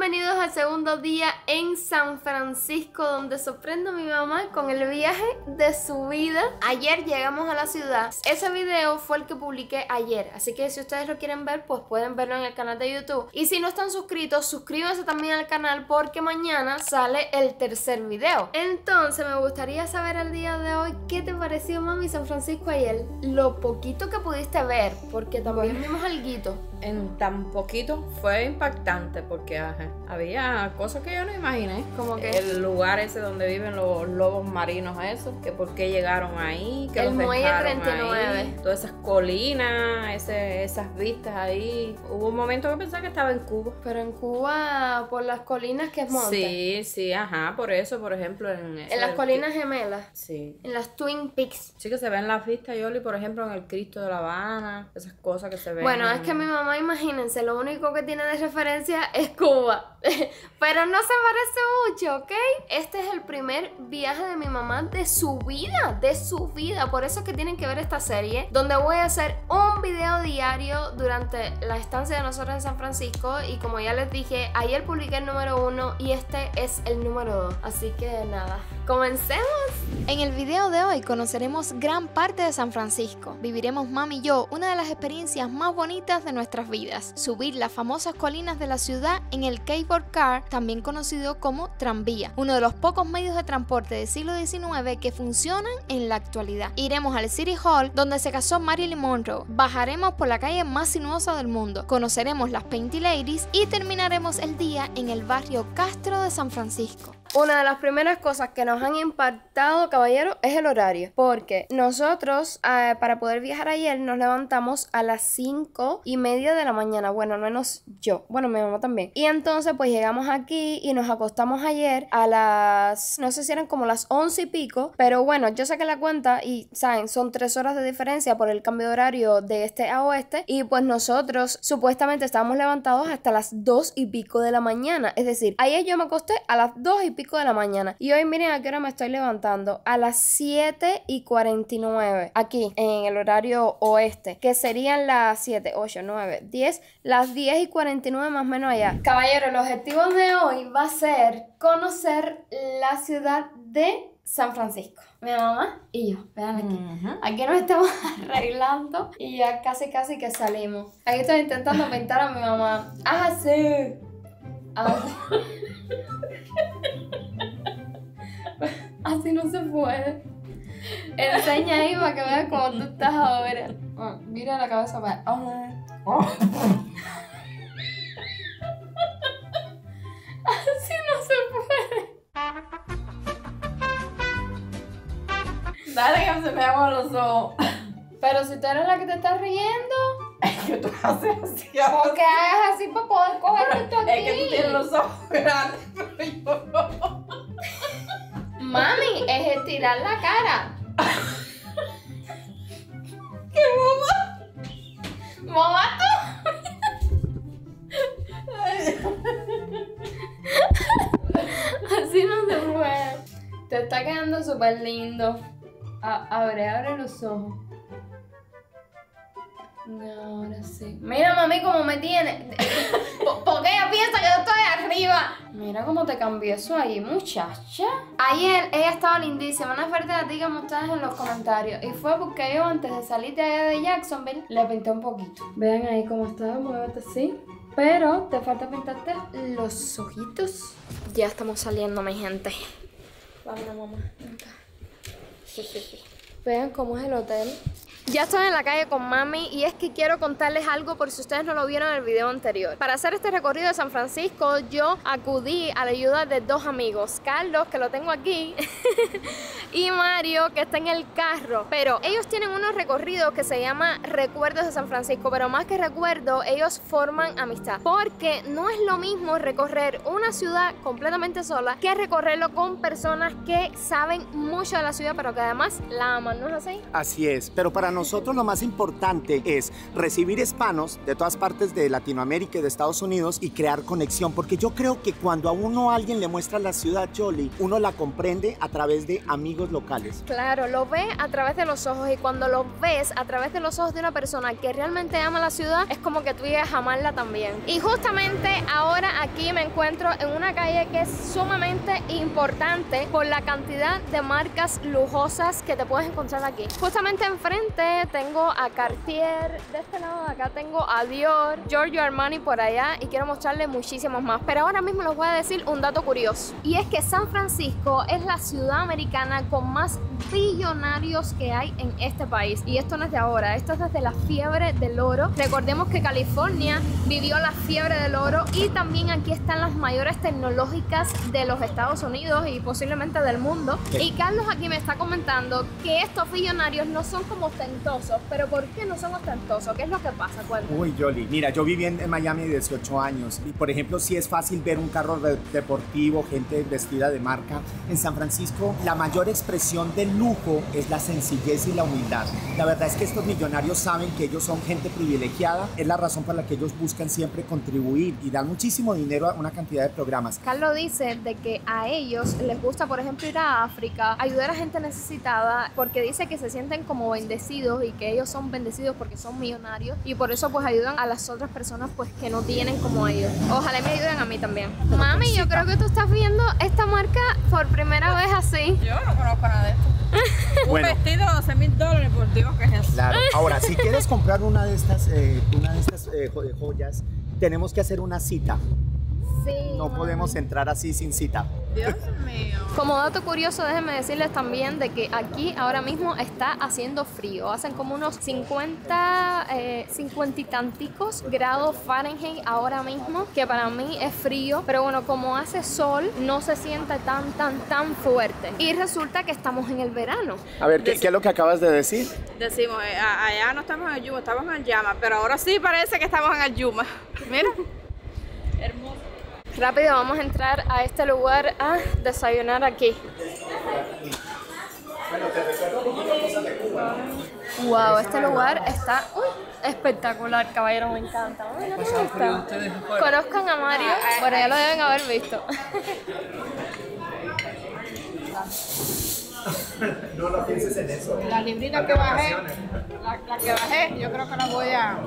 bienvenidos al segundo día en San Francisco, donde sorprendo a mi mamá con el viaje de su vida. Ayer llegamos a la ciudad. Ese video fue el que publiqué ayer, así que si ustedes lo quieren ver, pues pueden verlo en el canal de YouTube. Y si no están suscritos, suscríbanse también al canal porque mañana sale el tercer video. Entonces me gustaría saber el día de hoy qué te pareció, mami, San Francisco ayer. Lo poquito que pudiste ver, porque también vimos alguito. En tan poquito fue impactante porque había cosas que yo no imaginé. Como que el lugar ese donde viven los lobos marinos, esos, que por qué llegaron ahí, que el los muelle dejaron 39. ahí, todas esas colinas, esas vistas ahí. Hubo un momento que pensaba que estaba en Cuba. Pero en Cuba, por las colinas que es monte. Sí, por eso, por ejemplo, en las colinas gemelas. Sí. En las Twin Peaks. Sí, que se ven las vistas, Yoli, por ejemplo, en el Cristo de La Habana, esas cosas que se ven. Bueno, es que mi mamá, imagínense, lo único que tiene de referencia es Cuba. Pero no se parece mucho, ¿ok? Este es el primer viaje de mi mamá de su vida, Por eso es que tienen que ver esta serie, donde voy a hacer un video diario durante la estancia de nosotros en San Francisco. Y como ya les dije, ayer publiqué el número 1 y este es el número 2. Así que nada, comencemos. En el video de hoy conoceremos gran parte de San Francisco. Viviremos mami y yo una de las experiencias más bonitas de nuestras vidas: subir las famosas colinas de la ciudad en el Skateboard Car, también conocido como tranvía, uno de los pocos medios de transporte del siglo XIX que funcionan en la actualidad. Iremos al City Hall, donde se casó Marilyn Monroe, bajaremos por la calle más sinuosa del mundo, conoceremos las Painty Ladies y terminaremos el día en el barrio Castro de San Francisco. Una de las primeras cosas que nos han impactado, caballeros, es el horario. Porque nosotros, para poder viajar ayer, nos levantamos a las 5:30 de la mañana. Bueno, al menos yo. Bueno, mi mamá también. Y entonces, pues llegamos aquí y nos acostamos ayer a las... no sé si eran como las 11 y pico. Pero bueno, yo saqué la cuenta y, ¿saben? Son 3 horas de diferencia por el cambio de horario de este a oeste. Y pues nosotros, supuestamente, estábamos levantados hasta las 2 y pico de la mañana. Es decir, ayer yo me acosté a las 2 y pico de la mañana. Y hoy miren a qué hora me estoy levantando. A las 7:49. Aquí, en el horario oeste. Que serían las 7, 8, 9, 10. Las 10:49 más o menos allá. Caballero, el objetivo de hoy va a ser conocer la ciudad de San Francisco. Mi mamá y yo, vean aquí. Aquí nos estamos arreglando y ya casi que salimos. Aquí estoy intentando pintar a mi mamá. Así. Así no se puede. Enseña ahí para que veas cómo tú estás ahora. Mira la cabeza para... Así no se puede. Dale que se me aguan los ojos. Pero si tú eres la que te estás riendo, Es que tú haces así. ¿por qué hagas así para poder coger esto aquí? Es que tú tienes los ojos grandes, pero yo no. Mami, es estirar la cara. ¡Qué boba! Mamá, tú. Así no se puede. Te está quedando súper lindo. Abre los ojos. Ahora sí. Mira, mami, cómo me tiene. Porque ella piensa que yo estoy arriba. Mira cómo te cambió eso ahí, muchacha. Ayer ella estaba lindísima. Una oferta de ti que mostraste en los comentarios. Y fue porque yo, antes de salir de allá de Jacksonville, le pinté un poquito. Vean ahí cómo está, muévete así. Pero te falta pintarte los ojitos. Ya estamos saliendo, mi gente. Vámonos, mamá. Vean cómo es el hotel. Ya estoy en la calle con mami y es que quiero contarles algo por si ustedes no lo vieron en el video anterior. Para hacer este recorrido de San Francisco yo acudí a la ayuda de 2 amigos, Carlos, que lo tengo aquí, y Mario, que está en el carro. Pero ellos tienen unos recorridos que se llama Recuerdos de San Francisco, pero más que recuerdo, ellos forman amistad. Porque no es lo mismo recorrer una ciudad completamente sola que recorrerlo con personas que saben mucho de la ciudad, pero que además la aman, ¿no es así? Así es, pero para nosotros lo más importante es recibir hispanos de todas partes de Latinoamérica y de Estados Unidos y crear conexión, porque yo creo que cuando a uno alguien le muestra la ciudad, Yoli, uno la comprende a través de amigos locales. Claro, lo ve a través de los ojos, y cuando lo ves a través de los ojos de una persona que realmente ama la ciudad, es como que tú llegas a amarla también. Y justamente ahora aquí me encuentro en una calle que es sumamente importante por la cantidad de marcas lujosas que te puedes encontrar aquí. Justamente enfrente tengo a Cartier, de este lado de acá tengo a Dior, Giorgio Armani por allá, y quiero mostrarles muchísimos más. Pero ahora mismo les voy a decir un dato curioso, y es que San Francisco es la ciudad americana con más billonarios que hay en este país. Y esto no es de ahora, esto es desde la fiebre del oro. Recordemos que California vivió la fiebre del oro, y también aquí están las mayores tecnológicas de los Estados Unidos y posiblemente del mundo. Y Carlos aquí me está comentando que estos billonarios no son como ostentosos. Pero ¿por qué no son ostentosos? ¿Qué es lo que pasa? Cuéntame. Uy, Yoli, mira, yo viví en Miami 18 años y, por ejemplo, sí es fácil ver un carro deportivo, gente vestida de marca. En San Francisco, la mayor expresión del lujo es la sencillez y la humildad. La verdad es que estos millonarios saben que ellos son gente privilegiada, es la razón por la que ellos buscan siempre contribuir y dan muchísimo dinero a una cantidad de programas. Carlos dice de que a ellos les gusta, por ejemplo, ir a África, ayudar a gente necesitada, porque dice que se sienten como bendecidos y que ellos son bendecidos porque son millonarios, y por eso pues ayudan a las otras personas pues que no tienen como ellos. Ojalá me ayuden a mí también. Mami, yo creo que tú estás viendo esta marca por primera vez así. Yo no conozco nada de esto. Bueno. Un vestido de $12,000, por Dios, ¿qué es eso? Claro. Ahora, si quieres comprar una de estas joyas, tenemos que hacer una cita. Sí, No podemos entrar así sin cita. Dios mío. Como dato curioso, déjenme decirles también de que aquí ahora mismo está haciendo frío. Hacen como unos 50 y tanticos grados Fahrenheit ahora mismo, que para mí es frío. Pero bueno, como hace sol, no se siente tan fuerte. Y resulta que estamos en el verano. A ver, ¿qué es lo que acabas de decir? Decimos, allá no estamos en el Yuma, estamos en el Llama, pero ahora sí parece que estamos en el Yuma. Mira. Hermoso. Rápido, vamos a entrar a este lugar a desayunar aquí. Wow, este lugar está espectacular, caballero, me encanta. Ay, ¿no te gusta? Conozcan a Mario, bueno, ya lo deben haber visto. No, no pienses en eso. La librita que bajé, la que bajé, yo creo que la voy a...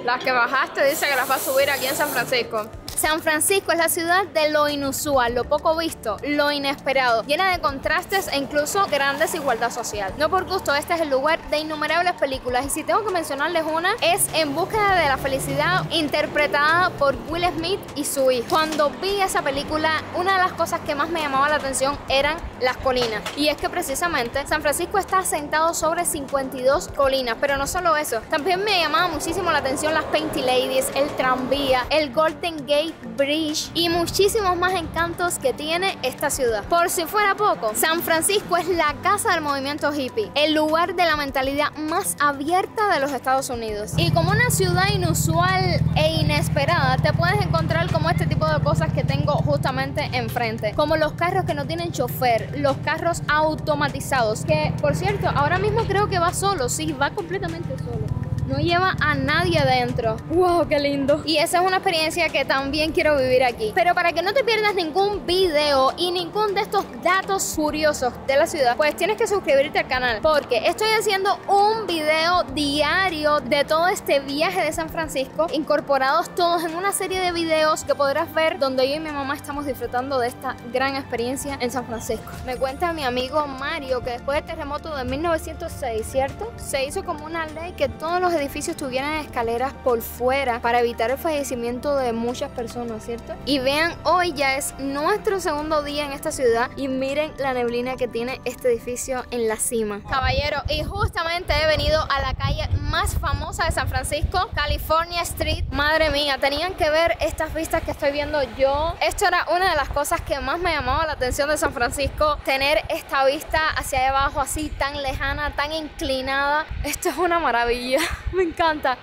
Las que bajaste dice que las va a subir aquí en San Francisco. San Francisco es la ciudad de lo inusual, lo poco visto, lo inesperado, llena de contrastes e incluso gran desigualdad social. No por gusto, este es el lugar de innumerables películas, y si tengo que mencionarles una, es En búsqueda de la felicidad, interpretada por Will Smith y su hijo. Cuando vi esa película, una de las cosas que más me llamaba la atención eran las colinas. Y es que precisamente San Francisco está asentado sobre 52 colinas, pero no solo eso, también me llamaba muchísimo la atención las Painted Ladies, el tranvía, el Golden Gate Bridge y muchísimos más encantos que tiene esta ciudad. Por si fuera poco, San Francisco es la casa del movimiento hippie, el lugar de la mentalidad más abierta de los Estados Unidos. Y como una ciudad inusual e inesperada, te puedes encontrar como este tipo de cosas que tengo justamente enfrente, como los carros que no tienen chofer, los carros automatizados, que por cierto, ahora mismo creo que va solo, sí, va completamente solo. No lleva a nadie adentro. ¡Wow, qué lindo! Y esa es una experiencia que también quiero vivir aquí. Pero para que no te pierdas ningún video y ningún de estos datos curiosos de la ciudad, pues tienes que suscribirte al canal, porque estoy haciendo un video diario de todo este viaje de San Francisco, incorporados todos en una serie de videos que podrás ver, donde yo y mi mamá estamos disfrutando de esta gran experiencia en San Francisco. Me cuenta mi amigo Mario que después del terremoto de 1906, ¿cierto? Se hizo como una ley que todos los edificios tuvieran escaleras por fuera para evitar el fallecimiento de muchas personas, ¿cierto? Y vean, hoy ya es nuestro segundo día en esta ciudad y miren la neblina que tiene este edificio en la cima. Caballero, y justamente he venido a la calle más famosa de San Francisco, California Street. Madre mía, tenían que ver estas vistas que estoy viendo yo. Esto era una de las cosas que más me llamaba la atención de San Francisco, tener esta vista hacia abajo así tan lejana, tan inclinada. Esto es una maravilla. Me encanta.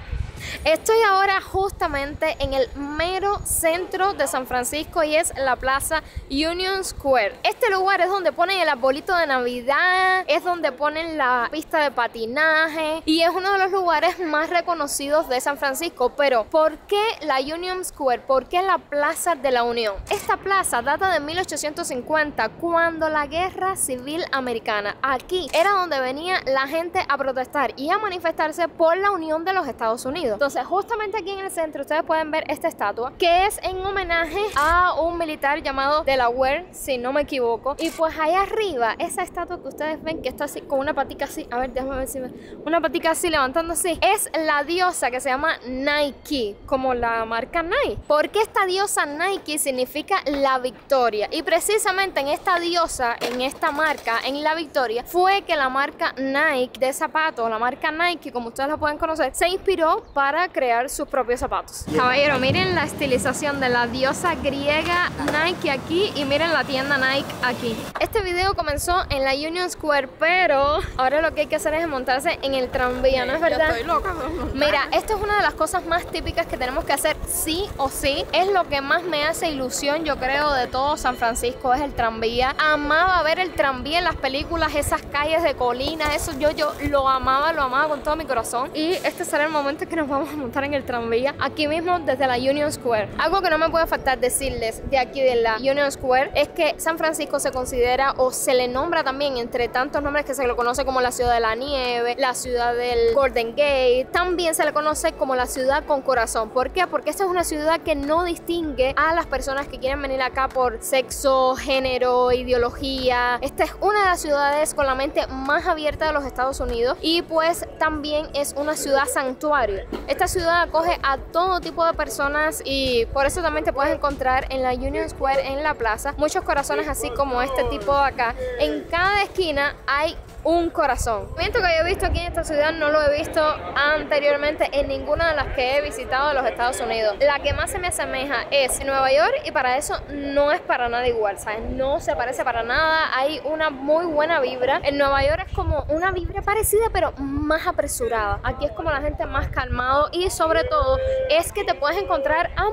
Estoy ahora justamente en el mero centro de San Francisco y es la Plaza Union Square. Este lugar es donde ponen el arbolito de Navidad, es donde ponen la pista de patinaje y es uno de los lugares más reconocidos de San Francisco. Pero ¿por qué la Union Square? ¿Por qué la Plaza de la Unión? Esta plaza data de 1850, cuando la Guerra Civil Americana. Aquí era donde venía la gente a protestar y a manifestarse por la unión de los Estados Unidos. Entonces, justamente aquí en el centro ustedes pueden ver esta estatua que es en homenaje a un militar llamado Delaware, si no me equivoco. Y pues allá arriba, esa estatua que ustedes ven que está así, con una patica así, a ver, déjame ver si una patica así, levantando así, es la diosa que se llama Nike, como la marca Nike. Porque esta diosa Nike significa la victoria. Y precisamente en esta diosa, en esta marca, en la victoria, fue que la marca Nike de zapatos, la marca Nike, como ustedes la pueden conocer, se inspiró para crear sus propios zapatos. Caballero, miren la estilización de la diosa griega Nike aquí y miren la tienda Nike aquí. Este video comenzó en la Union Square, pero ahora lo que hay que hacer es montarse en el tranvía, ¿no es verdad? Yo estoy loca. Mira, esto es una de las cosas más típicas que tenemos que hacer sí o sí. Es lo que más me hace ilusión, yo creo, de todo San Francisco, es el tranvía. Amaba ver el tranvía en las películas, esas calles de colinas, eso yo lo amaba con todo mi corazón. Y este será el momento que nos vamos a montar en el tranvía, aquí mismo desde la Union Square. Algo que no me puede faltar decirles de aquí de la Union Square es que San Francisco se considera o se le nombra también, entre tantos nombres que se le conoce, como la ciudad de la nieve, la ciudad del Golden Gate, también se le conoce como la ciudad con corazón. ¿Por qué? Porque esta es una ciudad que no distingue a las personas que quieren venir acá por sexo, género, ideología. Esta es una de las ciudades con la mente más abierta de los Estados Unidos y pues también es una ciudad santuario. Esta ciudad acoge a todo tipo de personas y por eso también te puedes encontrar en la Union Square, en la plaza, muchos corazones así como este tipo de acá. En cada esquina hay un corazón. El movimiento que yo he visto aquí en esta ciudad no lo he visto anteriormente en ninguna de las que he visitado de los Estados Unidos. La que más se me asemeja es en Nueva York y para eso no es para nada igual, ¿sabes? No se parece para nada, hay una muy buena vibra. En Nueva York es como una vibra parecida pero más apresurada. Aquí es como la gente más calmado y sobre todo es que te puedes encontrar a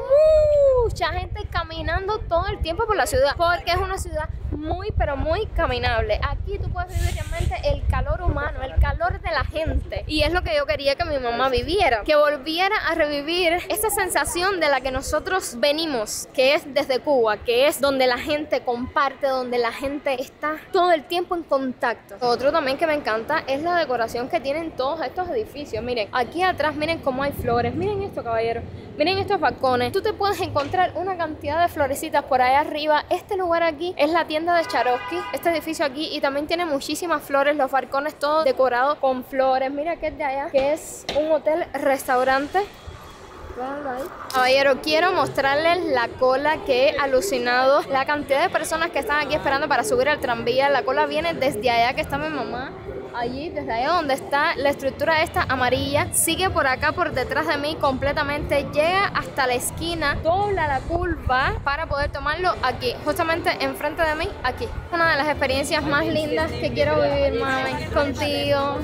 mucha gente caminando todo el tiempo por la ciudad porque es una ciudad muy pero muy caminable. Aquí tú puedes vivir realmente el calor humano, el calor de la gente y es lo que yo quería que mi mamá viviera, que volviera a revivir esa sensación de la que nosotros venimos, que es desde Cuba, que es donde la gente comparte, donde la gente está todo el tiempo en contacto. Otro también que me encanta es la decoración que tienen todos estos edificios. Miren, aquí atrás miren cómo hay flores, miren esto, caballero, miren estos balcones. Tú te puedes encontrar una cantidad de florecitas por allá arriba. Este lugar aquí es la tienda de Swarovski, este edificio aquí, y también tiene muchísimas flores, los balcones todos decorados con flores. Mira que es de allá, que es un hotel restaurante. Caballero, quiero mostrarles la cola que he alucinado, la cantidad de personas que están aquí esperando para subir al tranvía. La cola viene desde allá que está mi mamá, allí, desde allá donde está la estructura esta amarilla, sigue por acá por detrás de mí completamente, llega hasta la esquina, dobla la curva para poder tomarlo aquí, justamente enfrente de mí, aquí. Una de las experiencias más lindas que quiero vivir, mami, contigo.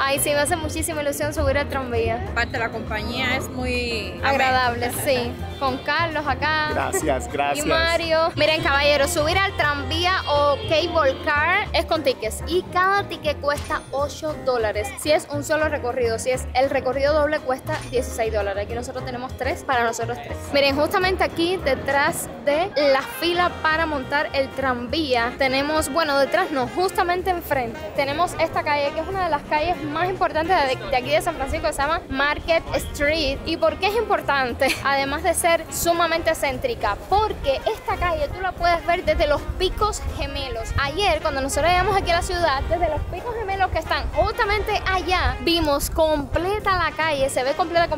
Ay, sí, me hace muchísima ilusión subir al tranvía. Aparte, la compañía es muy agradable, sí. Con Carlos acá. Gracias, gracias. Y Mario. Miren, caballeros, subir al tranvía o cable car es con tickets y cada ticket cuesta $8. Si es un solo recorrido, si es el recorrido doble, cuesta $16. Aquí nosotros tenemos 3 para nosotros 3. Miren, justamente aquí detrás de la fila para montar el tranvía tenemos, bueno, detrás no, justamente enfrente tenemos esta calle que es una de las calles más importantes de aquí de San Francisco, que se llama Market Street. ¿Y por qué es importante? Además de ser sumamente céntrica, porque esta calle tú la puedes ver desde los Picos Gemelos. Ayer cuando nosotros llegamos aquí a la ciudad, desde los Picos Gemelos que están justamente allá, vimos completa la calle, se ve completa,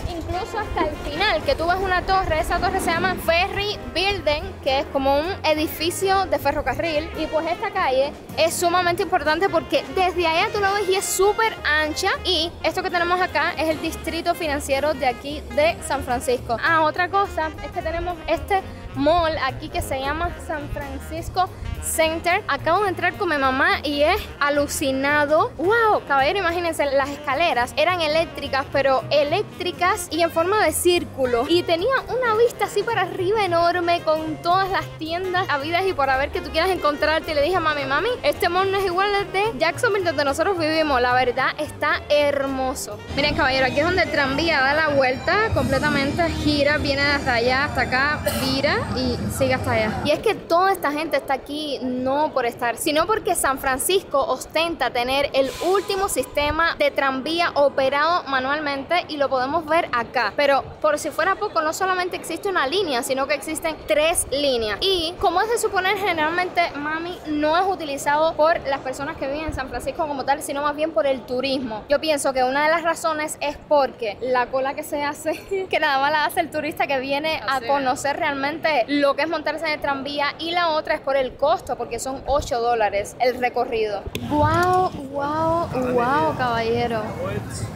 incluso hasta el final, que tú ves una torre. Esa torre se llama Ferry Building, que es como un edificio de ferrocarril, y pues esta calle es sumamente importante porque desde allá tú lo ves y es súper ancha. Y esto que tenemos acá es el distrito financiero de aquí de San Francisco. Otra cosa es que tenemos este mall aquí que se llama San Francisco Center. Acabo de entrar con mi mamá y es alucinado. ¡Wow! Caballero, imagínense, las escaleras eran eléctricas, pero eléctricas y en forma de círculo. Y tenía una vista así para arriba enorme con todas las tiendas habidas y por haber que tú quieras encontrarte. Y le dije a mami, este mall no es igual al de Jacksonville donde nosotros vivimos. La verdad está hermoso. Miren, caballero, aquí es donde el tranvía da la vuelta completamente, gira, viene hasta allá, hasta acá, vira y sigue hasta allá. Y es que toda esta gente está aquí no por estar, sino porque San Francisco ostenta tener el último sistema de tranvía operado manualmente y lo podemos ver acá. Pero por si fuera poco, no solamente existe una línea, sino que existen 3 líneas. Y como es de suponer, generalmente, mami, no es utilizado por las personas que viven en San Francisco como tal, sino más bien por el turismo. Yo pienso que una de las razones es porque la cola que se hace, que nada más la hace el turista que viene a conocer realmente lo que es montarse en el tranvía, y la otra es por el costo, porque son $8 el recorrido. ¡Wow! ¡Wow! ¡Wow, caballero!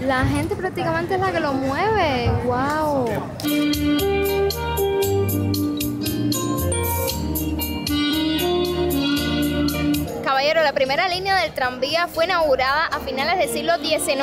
La gente prácticamente es la que lo mueve. ¡Wow! Caballero, la primera línea del tranvía fue inaugurada a finales del siglo XIX,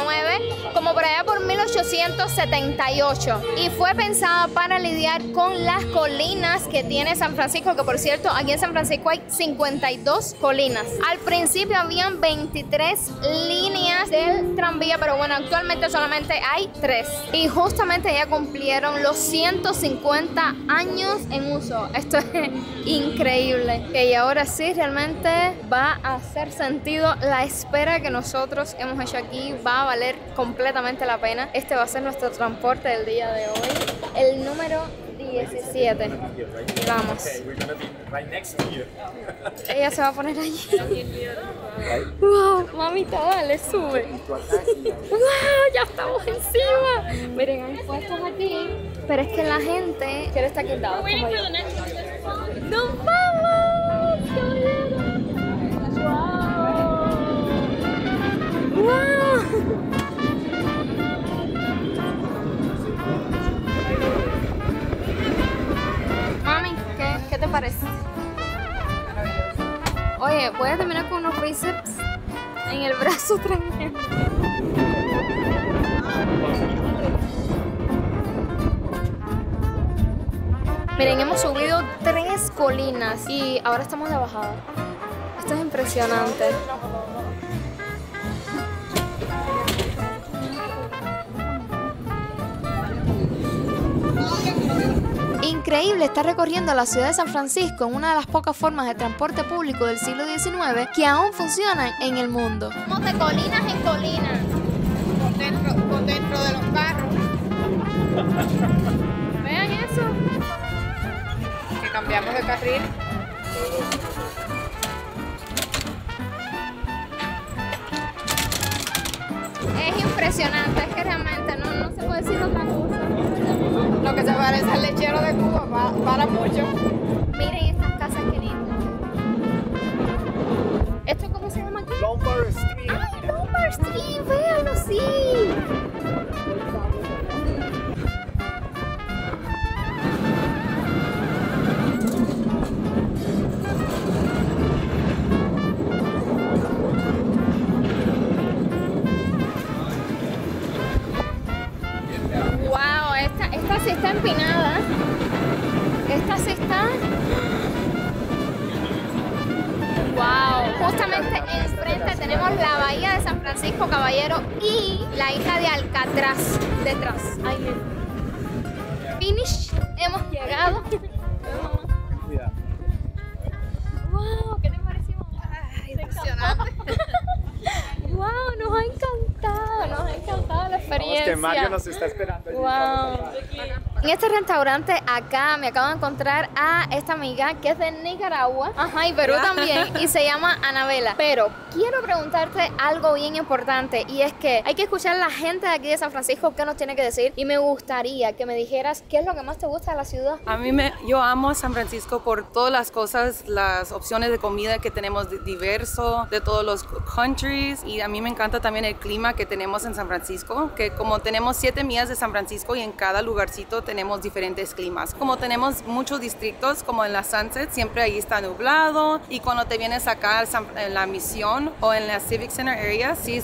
como por allá por 1878, y fue pensada para lidiar con las colinas que tiene San Francisco, que por cierto, aquí en San Francisco hay 52 colinas. Al principio habían 23 líneas del tranvía, pero bueno, actualmente solamente hay 3. Y justamente ya cumplieron los 150 años en uso. Esto es increíble. Y ahora sí, realmente va a hacer sentido. La espera que nosotros hemos hecho aquí va a valer completamente la pena. Este va a ser nuestro transporte del día de hoy, el número 17. Vamos. Ella se va a poner allí. Wow, mamita, dale, sube. Wow, ya estamos encima. Miren, hay puestos aquí, pero es que la gente quiere estar quitado como yo. ¡Nos vamos! ¡Wow! Mami, ¿qué te parece? Oye, voy a terminar con unos bíceps en el brazo tremendo. Miren, hemos subido 3 colinas y ahora estamos de bajada. Esto es impresionante. Increíble estar recorriendo la ciudad de San Francisco en una de las pocas formas de transporte público del siglo XIX que aún funcionan en el mundo. Vamos de colinas en colinas. Por dentro de los carros. Vean eso. Que cambiamos de carril. Es impresionante, es que realmente no se puede decir otra cosa. Lo que se parece al lechero de Cuba, para mucho. Miren estas casas que lindas. ¿Esto cómo se llama aquí? Lombard Street. ¡Ay, Lombard Street! ¡Véanlo, sí! ¡Wow! Esta sí está empinada. Esta sí está... ¡Wow! Justamente enfrente tenemos la bahía de San Francisco, caballero, y la isla de Alcatraz detrás. Ahí mismo. Finish. Hemos llegado. Cuidado. ¡Wow! ¿Qué te pareció? Impresionante. ¡Wow! Nos ha encantado la experiencia. Que Mario nos está esperando. ¡Wow! En este restaurante acá me acabo de encontrar a esta amiga que es de Nicaragua, ajá, y Perú también, y se llama Anabela. Pero quiero preguntarte algo bien importante, y es que hay que escuchar a la gente de aquí de San Francisco qué nos tiene que decir, y me gustaría que me dijeras qué es lo que más te gusta de la ciudad. Yo amo San Francisco por todas las cosas, las opciones de comida que tenemos diverso, de todos los countries, y a mí me encanta también el clima que tenemos en San Francisco, que como tenemos 7 millas de San Francisco y en cada lugarcito tenemos diferentes climas. Como tenemos muchos distritos, como en la Sunset, siempre ahí está nublado, y cuando te vienes acá en la Misión o en la Civic Center area, sí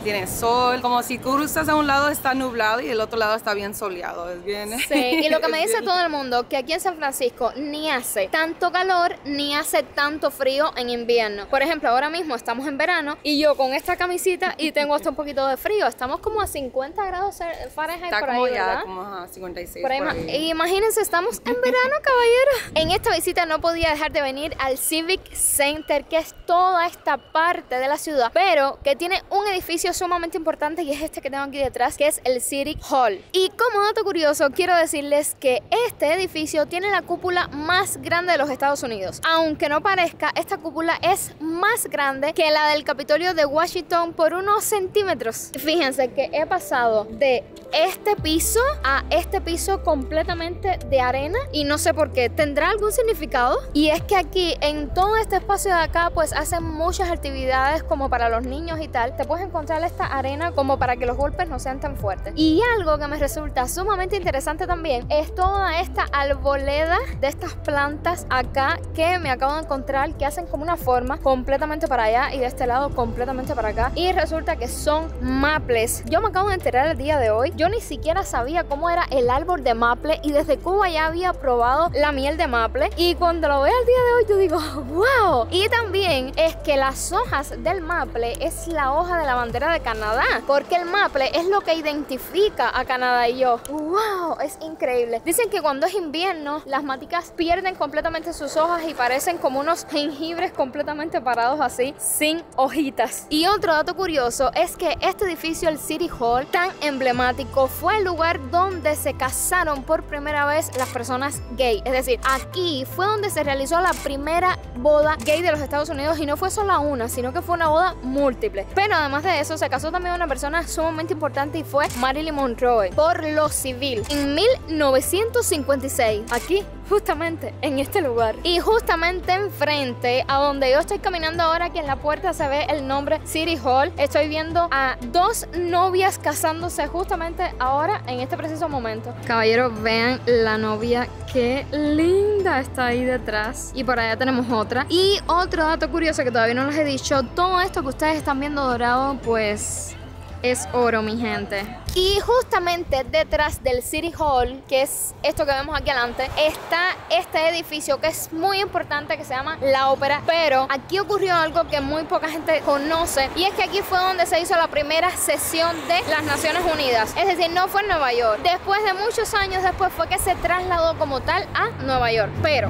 tiene sol, como si cruzas a un lado está nublado y el otro lado está bien soleado. Es bien. Sí, y lo que me dice todo el mundo, que aquí en San Francisco ni hace tanto calor ni hace tanto frío en invierno. Por ejemplo, ahora mismo estamos en verano y yo con esta camisita y tengo hasta un poquito de frío. Estamos como a 50 grados Fahrenheit Está por como ahí, ya, ¿verdad? como a 56 Por ahí por más. ahí. Imagínense, estamos en verano, caballero. En esta visita no podía dejar de venir al Civic Center, que es toda esta parte de la ciudad, pero que tiene un edificio sumamente importante, y es este que tengo aquí detrás, que es el City Hall. Y como dato curioso, quiero decirles que este edificio tiene la cúpula más grande de los Estados Unidos. Aunque no parezca, esta cúpula es más grande que la del Capitolio de Washington por unos centímetros. Fíjense que he pasado de este piso a este piso completamente de arena, y no sé por qué. ¿Tendrá algún significado? Y es que aquí en todo este espacio de acá pues hacen muchas actividades como para los niños y tal. Te puedes encontrar esta arena como para que los golpes no sean tan fuertes. Y algo que me resulta sumamente interesante también es toda esta arboleda de estas plantas acá que me acabo de encontrar, que hacen como una forma completamente para allá y de este lado completamente para acá, y resulta que son maples. Yo me acabo de enterar el día de hoy. Yo ni siquiera sabía cómo era el árbol de maple, y desde Cuba ya había probado la miel de maple, y cuando lo veo el día de hoy yo digo wow. Y también es que las hojas del maple es la hoja de la bandera de Canadá, porque el maple es lo que identifica a Canadá, y yo wow, es increíble. Dicen que cuando es invierno las maticas pierden completamente sus hojas y parecen como unos jengibres completamente parados así, sin hojitas. Y otro dato curioso es que este edificio, el City Hall, tan emblemático, fue el lugar donde se casaron por primera vez las personas gay. Es decir, aquí fue donde se realizó la primera boda gay de los Estados Unidos, y no fue solo una, sino que fue una boda múltiple. Pero además de eso, se casó también una persona sumamente importante, y fue Marilyn Monroe, por lo civil, en 1956, aquí justamente en este lugar. Y justamente enfrente a donde yo estoy caminando ahora, que en la puerta se ve el nombre City Hall, estoy viendo a dos novias casándose justamente ahora en este preciso momento. Caballeros, vean la novia, qué linda está ahí detrás, y por allá tenemos otra. Y otro dato curioso que todavía no les he dicho, todo esto que ustedes están viendo dorado pues es oro, mi gente. Y justamente detrás del City Hall, que es esto que vemos aquí adelante, está este edificio que es muy importante, que se llama La Ópera. Pero aquí ocurrió algo que muy poca gente conoce, y es que aquí fue donde se hizo la primera sesión de las Naciones Unidas. Es decir, no fue en Nueva York. Después de muchos años después fue que se trasladó como tal a Nueva York. Pero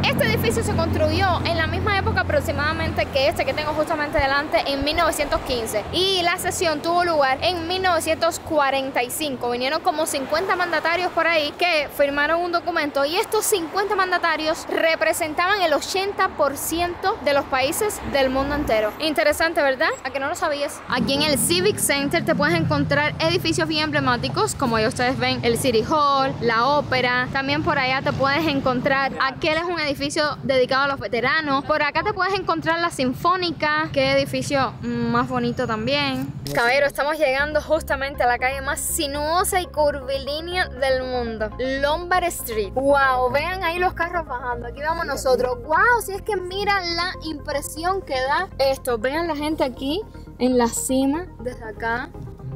este edificio se construyó en la misma época aproximadamente que este que tengo justamente delante, en 1915. Y la sesión tuvo lugar en 1945. Vinieron como 50 mandatarios por ahí que firmaron un documento, y estos 50 mandatarios representaban el 80% de los países del mundo entero. Interesante, ¿verdad? ¿A que no lo sabías? Aquí en el Civic Center te puedes encontrar edificios bien emblemáticos, como ya ustedes ven, el City Hall, la Ópera. También por allá te puedes encontrar, aquel es un edificio dedicado a los veteranos. Por acá te puedes encontrar la Sinfónica. Qué edificio más bonito también. Caballero, estamos llegando justamente a la calle más sinuosa y curvilínea del mundo, Lombard Street. Wow, vean ahí los carros bajando. Aquí vamos nosotros. Wow, si es que mira la impresión que da esto. Vean la gente aquí en la cima, desde acá.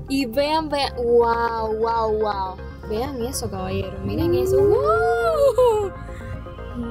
Y vean, wow, wow, wow. Vean eso, caballero, miren eso.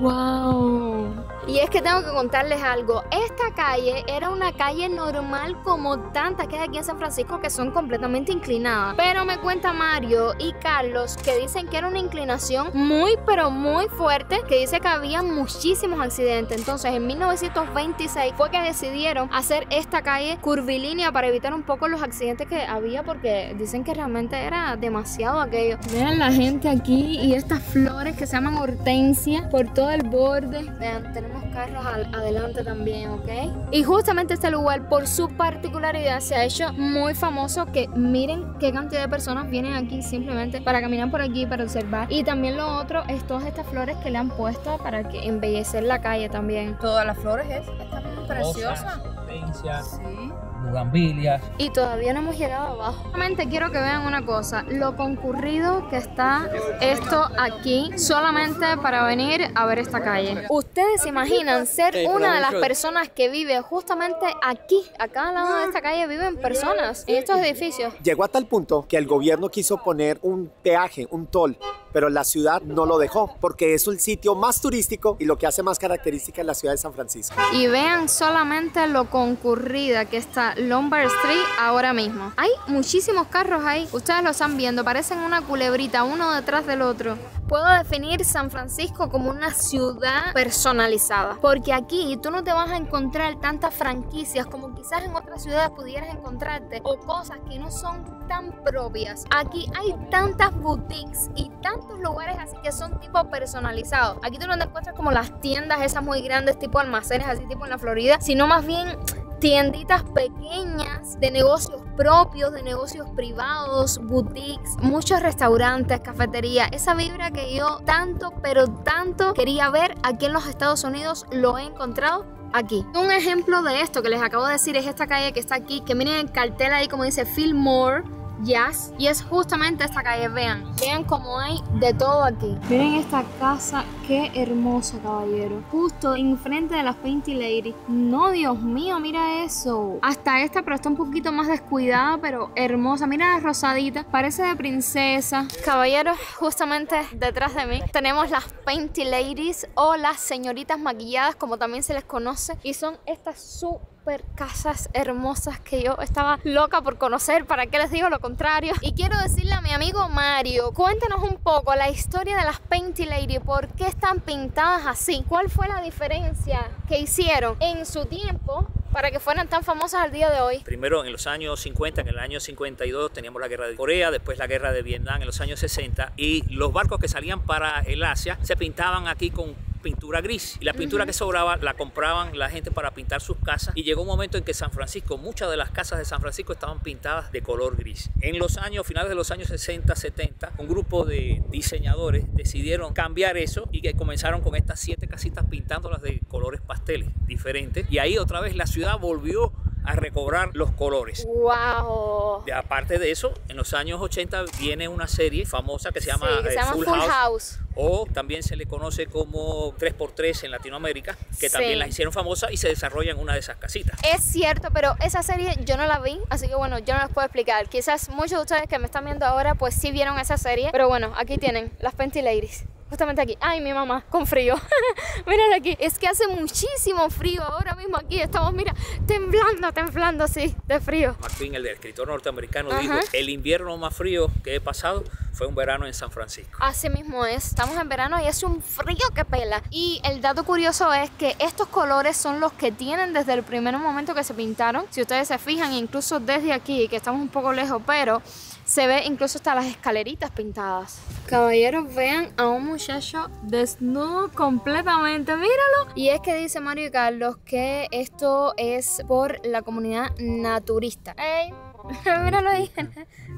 ¡Wow! Y es que tengo que contarles algo. Esta calle era una calle normal como tantas que hay aquí en San Francisco, que son completamente inclinadas. Pero me cuenta Mario y Carlos que dicen que era una inclinación muy pero muy fuerte, que dice que había muchísimos accidentes. Entonces en 1926 fue que decidieron hacer esta calle curvilínea para evitar un poco los accidentes que había, porque dicen que realmente era demasiado aquello. Vean la gente aquí y estas flores que se llaman hortensia por todo el borde. Vean, tenemos carros adelante también, ¿ok? Y justamente este lugar, por su particularidad, se ha hecho muy famoso, que miren qué cantidad de personas vienen aquí simplemente para caminar por aquí, para observar. Y también lo otro es todas estas flores que le han puesto para que embellecer la calle también. Todas las flores están muy preciosas. Hortensia. Sí. bugambilias. Y todavía no hemos llegado abajo. Solamente quiero que vean una cosa, lo concurrido que está esto aquí solamente para venir a ver esta calle. Ustedes se imaginan ser una de las personas que vive justamente aquí, a cada lado de esta calle viven personas en estos edificios. Llegó a tal punto que el gobierno quiso poner un peaje, un toll, pero la ciudad no lo dejó porque es un sitio más turístico y lo que hace más característica es la ciudad de San Francisco. Y vean solamente lo concurrida que está Lombard Street ahora mismo. Hay muchísimos carros ahí, ustedes lo están viendo, parecen una culebrita uno detrás del otro. Puedo definir San Francisco como una ciudad personalizada, porque aquí tú no te vas a encontrar tantas franquicias como quizás en otras ciudades pudieras encontrarte, o cosas que no son tan propias. Aquí hay tantas boutiques y tantos lugares así que son tipo personalizados. Aquí tú no te encuentras como las tiendas esas muy grandes tipo almacenes así tipo en la Florida, sino más bien tienditas pequeñas de negocios propios, de negocios privados, boutiques, muchos restaurantes, cafeterías. Esa vibra que yo tanto, pero tanto quería ver aquí en los Estados Unidos, lo he encontrado aquí. Un ejemplo de esto que les acabo de decir es esta calle que está aquí, que miren el cartel ahí como dice Fillmore Jazz, y es justamente esta calle. Vean cómo hay de todo aquí. Miren esta casa, qué hermosa, caballero, justo enfrente de las Painted Lady. No, Dios mío, mira eso. Hasta esta, pero está un poquito más descuidada, pero hermosa. Mira la rosadita, parece de princesa. Caballero, justamente detrás de mí tenemos las Painted Ladies o las señoritas maquilladas, como también se les conoce, y son estas súper casas hermosas que yo estaba loca por conocer. ¿Para qué les digo lo contrario? Y quiero decirle a mi amigo Mario, cuéntanos un poco la historia de las Painted Lady. ¿Por qué están pintadas así? ¿Cuál fue la diferencia que hicieron en su tiempo para que fueran tan famosas al día de hoy? Primero en los años 50, en el año 52 teníamos la guerra de Corea, después la guerra de Vietnam en los años 60, y los barcos que salían para el Asia se pintaban aquí con pintura gris, y la pintura que sobraba la compraban la gente para pintar sus casas, y llegó un momento en que San Francisco, muchas de las casas de San Francisco estaban pintadas de color gris. En los años, finales de los años 60, 70, un grupo de diseñadores decidieron cambiar eso y que comenzaron con estas 7 casitas pintándolas de colores pasteles diferentes, y ahí otra vez la ciudad volvió a recobrar los colores. ¡Wow! Y aparte de eso, en los años 80 viene una serie famosa que se llama, Full House. O también se le conoce como 3x3 en Latinoamérica, que también las hicieron famosas y se desarrolla en una de esas casitas. Es cierto, pero esa serie yo no la vi, así que bueno, yo no les puedo explicar. Quizás muchos de ustedes que me están viendo ahora pues sí vieron esa serie, pero bueno, aquí tienen las Painted Ladies. Justamente aquí. Ay, mi mamá, con frío. Miren aquí. Es que hace muchísimo frío ahora mismo aquí. Estamos, mira, temblando así, de frío. Mark Twain, el escritor norteamericano, dijo: el invierno más frío que he pasado fue un verano en San Francisco. Así mismo es. Estamos en verano y es un frío que pela. Y el dato curioso es que estos colores son los que tienen desde el primer momento que se pintaron. Si ustedes se fijan, incluso desde aquí, que estamos un poco lejos, pero se ve incluso hasta las escaleritas pintadas. Caballeros, vean a un muchacho desnudo completamente, míralo. Y es que dice Mario y Carlos que esto es por la comunidad naturista. ¡Ey! Míralo ahí,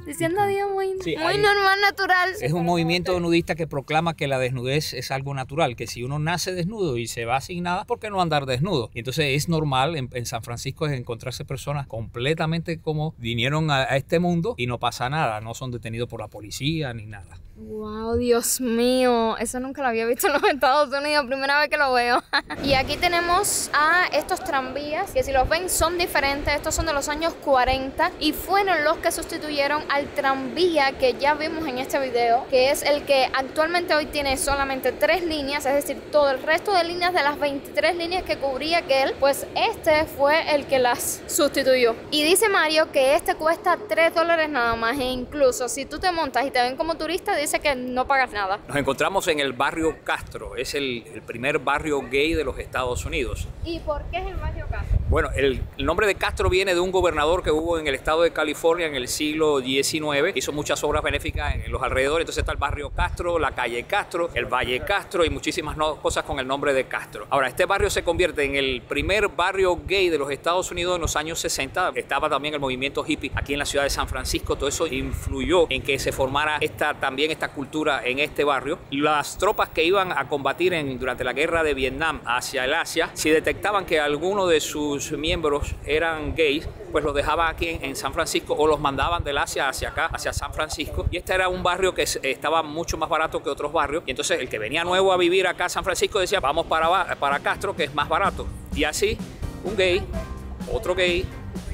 diciendo adiós muy normal, natural. Es un movimiento nudista que proclama que la desnudez es algo natural, que si uno nace desnudo y se va sin nada, ¿por qué no andar desnudo? Y entonces es normal en San Francisco es encontrarse personas completamente como vinieron a este mundo y no pasa nada, no son detenidos por la policía ni nada. Wow, Dios mío, eso nunca lo había visto en los Estados Unidos, primera vez que lo veo. Y aquí tenemos a estos tranvías, que si los ven son diferentes, estos son de los años 40 y fueron los que sustituyeron al tranvía que ya vimos en este video, que es el que actualmente hoy tiene solamente 3 líneas, es decir, todo el resto de líneas de las 23 líneas que cubría aquel, pues este fue el que las sustituyó. Y dice Mario que este cuesta $3 nada más, e incluso si tú te montas y te ven como turista, dice que no pagas nada. Nos encontramos en el barrio Castro, es el primer barrio gay de los Estados Unidos. ¿Y por qué es el barrio Castro? Bueno, el nombre de Castro viene de un gobernador que hubo en el estado de California en el siglo XIX, hizo muchas obras benéficas en los alrededores, entonces está el barrio Castro, la calle Castro, el valle Castro y muchísimas cosas con el nombre de Castro. Ahora, este barrio se convierte en el primer barrio gay de los Estados Unidos en los años 60, estaba también el movimiento hippie aquí en la ciudad de San Francisco, todo eso influyó en que se formara esta esta cultura en este barrio. Las tropas que iban a combatir durante la guerra de Vietnam hacia el Asia, si detectaban que alguno de sus miembros eran gays, pues los dejaban aquí en San Francisco o los mandaban del Asia hacia acá, hacia San Francisco. Y este era un barrio que estaba mucho más barato que otros barrios. Y entonces el que venía nuevo a vivir acá a San Francisco decía, vamos para Castro, que es más barato. Y así, un gay, otro gay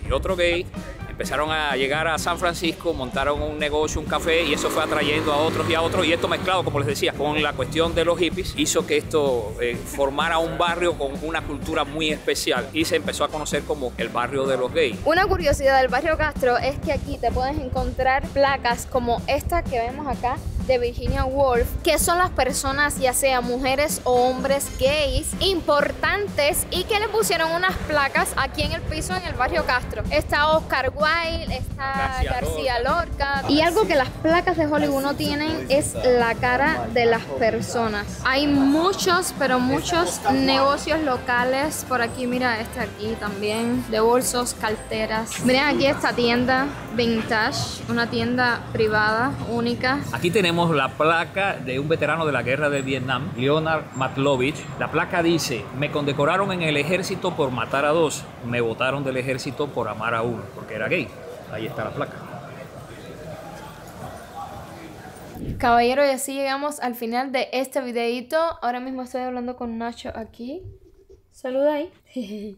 y otro gay empezaron a llegar a San Francisco, montaron un negocio, un café, y eso fue atrayendo a otros y a otros, y esto mezclado, como les decía, con la cuestión de los hippies, hizo que esto formara un barrio con una cultura muy especial y se empezó a conocer como el barrio de los gays. Una curiosidad del barrio Castro es que aquí te puedes encontrar placas como esta que vemos acá de Virginia Woolf, que son las personas, ya sea mujeres o hombres gays importantes, y que le pusieron unas placas aquí en el piso en el barrio Castro. Está Oscar Wilde, está García Lorca. Y algo que las placas de Hollywood no tienen es la cara de las personas. Hay muchos, pero muchos negocios locales por aquí. Mira, este aquí también, de bolsos, carteras. Miren aquí esta tienda vintage, una tienda privada, única. Aquí tenemos la placa de un veterano de la guerra de Vietnam, Leonard Matlovich. La placa dice: me condecoraron en el ejército por matar a 2, me botaron del ejército por amar a 1, porque era gay. Ahí está la placa. Caballero, y así llegamos al final de este videito. Ahora mismo estoy hablando con Nacho aquí. Saluda ahí.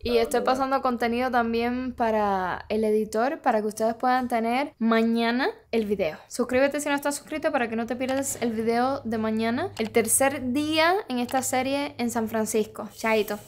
Y estoy pasando contenido también para el editor, para que ustedes puedan tener mañana el video. Suscríbete si no estás suscrito para que no te pierdas el video de mañana, el tercer día en esta serie en San Francisco. Chaito.